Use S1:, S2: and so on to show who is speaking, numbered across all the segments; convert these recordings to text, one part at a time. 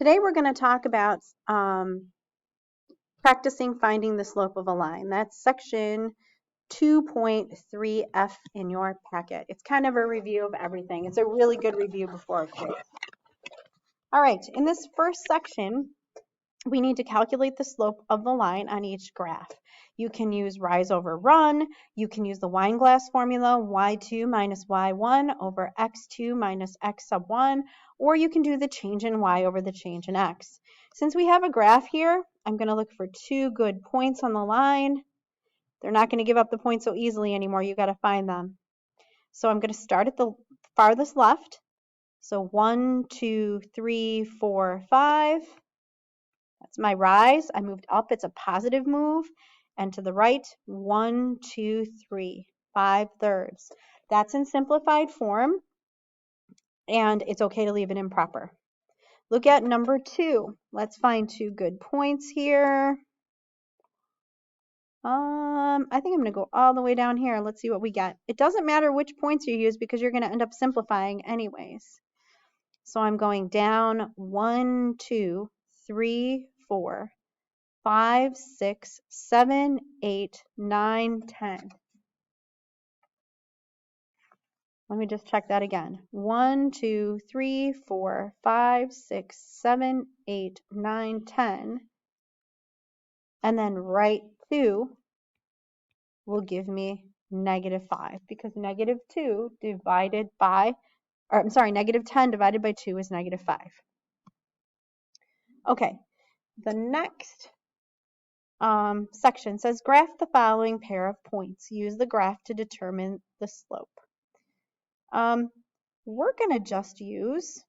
S1: Today we're going to talk about practicing finding the slope of a line. That's section 2.3F in your packet. It's kind of a review of everything. It's a really good review before a quiz. All right, in this first section, we need to calculate the slope of the line on each graph. You can use rise over run. You can use the Weinglass formula, y2 minus y1 over x2 minus x sub 1, or you can do the change in y over the change in x. Since we have a graph here, I'm going to look for two good points on the line. They're not going to give up the points so easily anymore. You got to find them. So I'm going to start at the farthest left. So 1, 2, 3, 4, 5. That's my rise. I moved up. It's a positive move. And to the right, 1, 2, 3, 5/3. That's in simplified form, and it's okay to leave it improper. Look at number 2. Let's find two good points here. I think I'm going to go all the way down here. Let's see what we get. It doesn't matter which points you use because you're going to end up simplifying anyways. So I'm going down 1, 2, 3, 4, 5, 6, 7, 8, 9, 10. Let me just check that again. 1, 2, 3, 4, 5, 6, 7, 8, 9, 10. And then right 2 will give me -5 because -2 divided by, or I'm sorry, -10 divided by 2 is -5. Okay, the next section says graph the following pair of points. Use the graph to determine the slope. We're going to just use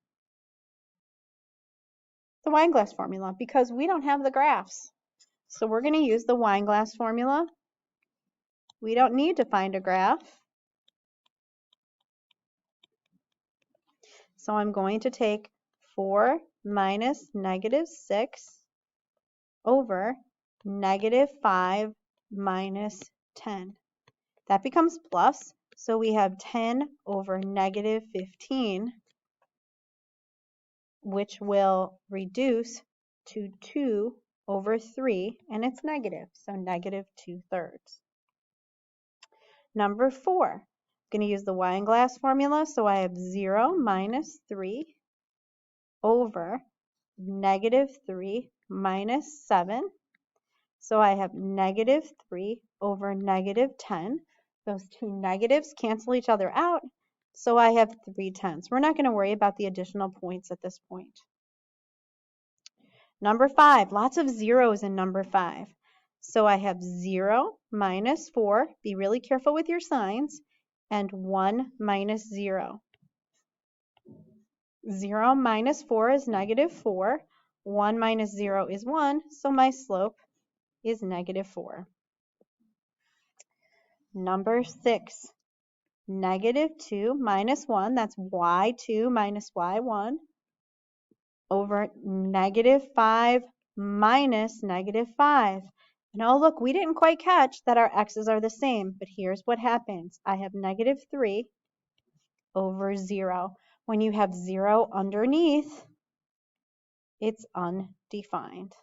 S1: the Weinglass formula because we don't have the graphs. So we're going to use the Weinglass formula. We don't need to find a graph. So I'm going to take 4 minus -6 over -5 minus 10. That becomes plus, so we have 10 over -15, which will reduce to 2 over 3, and it's negative, so -2/3. Number 4, I'm going to use the Weinglass formula, so I have 0 minus 3 over -3 minus 7. So I have -3 over -10. Those two negatives cancel each other out, so I have 3/10. We're not going to worry about the additional points at this point. Number 5, lots of zeros in number 5. So I have 0 minus 4, be really careful with your signs, and 1 minus 0. 0 minus 4 is -4. 1 minus 0 is 1, so my slope is -4. Number 6, -2 minus 1, that's y2 minus y1, over -5 minus -5. And oh, look, we didn't quite catch that our x's are the same, but here's what happens. I have -3 over 0. When you have 0 underneath, it's undefined.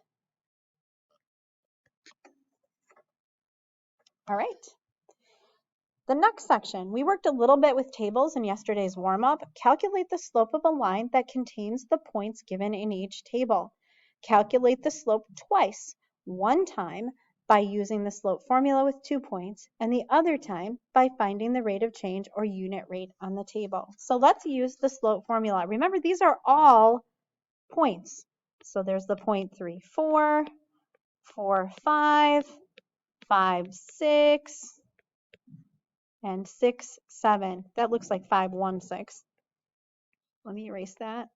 S1: All right. The next section, we worked a little bit with tables in yesterday's warm-up. Calculate the slope of a line that contains the points given in each table. Calculate the slope twice, one time by using the slope formula with 2 points, and the other time by finding the rate of change or unit rate on the table. So let's use the slope formula. Remember, these are all points. So there's the point 3, 4, 4, 5, 5, 6, and 6, 7. That looks like 5, 1, 6. Let me erase that.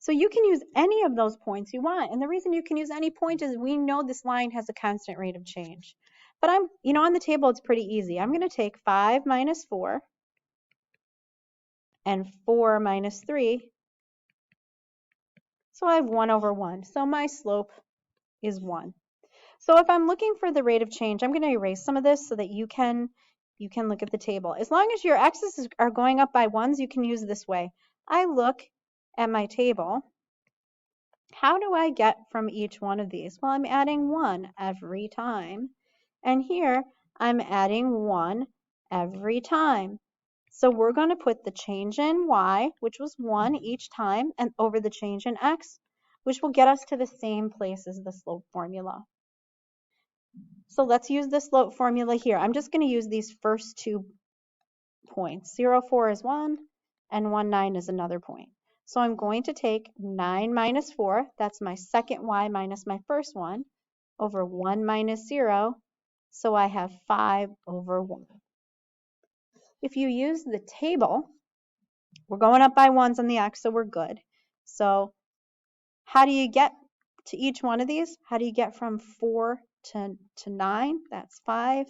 S1: So you can use any of those points you want. And the reason you can use any point is we know this line has a constant rate of change. But on the table, it's pretty easy. I'm going to take 5 minus 4 and 4 minus 3. So I have 1 over 1. So my slope is 1. So if I'm looking for the rate of change, I'm going to erase some of this so that you can look at the table. As long as your x's are going up by 1s, you can use this way. I look at my table, how do I get from each one of these? Well, I'm adding 1 every time. And here, I'm adding 1 every time. So we're going to put the change in y, which was 1 each time, and over the change in x, which will get us to the same place as the slope formula. So let's use the slope formula here. I'm just going to use these first 2 points. 0, 4 is 1, and 1, 9 is another point. So I'm going to take 9 minus 4, that's my second y minus my first one, over 1 minus 0, so I have 5 over 1. If you use the table, we're going up by 1s on the x, so we're good. So how do you get to each one of these? How do you get from 4 to 9? That's 5.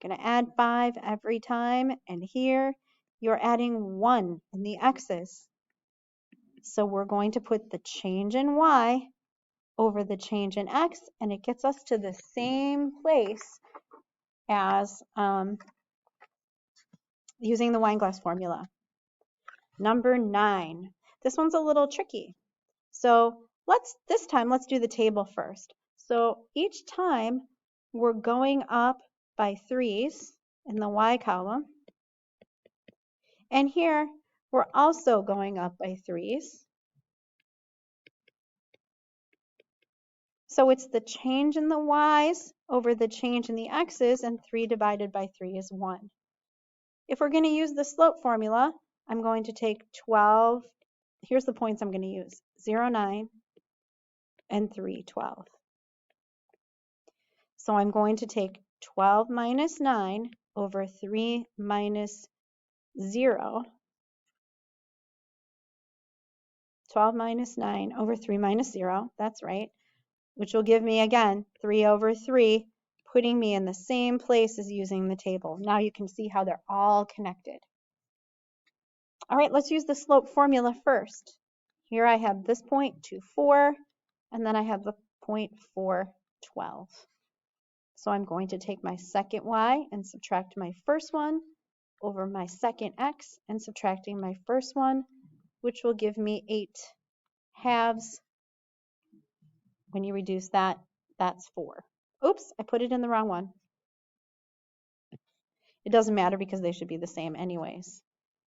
S1: Going to add 5 every time, and here you're adding 1 in the x's. So we're going to put the change in y over the change in x, and it gets us to the same place as using the wine glass formula. Number 9. This one's a little tricky. So this time let's do the table first. So each time we're going up by 3s in the y column. And here we're also going up by 3s. So it's the change in the y's over the change in the x's, and 3 divided by 3 is 1. If we're going to use the slope formula, I'm going to take 12. Here's the points I'm going to use. 0, 9, and 3, 12. So I'm going to take 12 minus 9 over 3 minus 0. 12 minus 9 over 3 minus 0. That's right. Which will give me, again, 3 over 3, putting me in the same place as using the table. Now you can see how they're all connected. All right, let's use the slope formula first. Here I have this point, 2, 4, and then I have the point 4, 12. So I'm going to take my second y and subtract my first one over my second x and subtracting my first one, which will give me 8 halves. When you reduce that, that's 4. Oops, I put it in the wrong one. It doesn't matter because they should be the same anyways.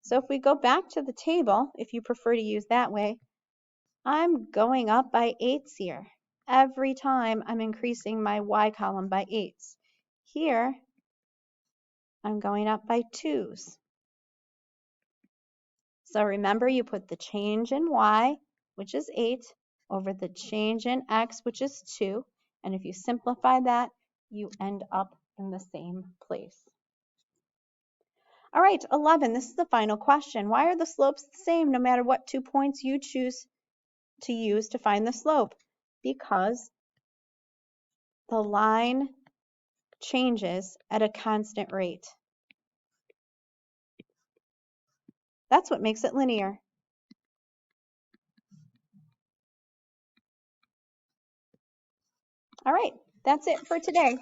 S1: So if we go back to the table, if you prefer to use that way, I'm going up by 8s here. Every time I'm increasing my y column by 8s. Here, I'm going up by 2s. So remember, you put the change in y, which is 8, over the change in x, which is 2. And if you simplify that, you end up in the same place. All right, 11, this is the final question. Why are the slopes the same no matter what 2 points you choose to use to find the slope? Because the line changes at a constant rate. That's what makes it linear. All right, that's it for today.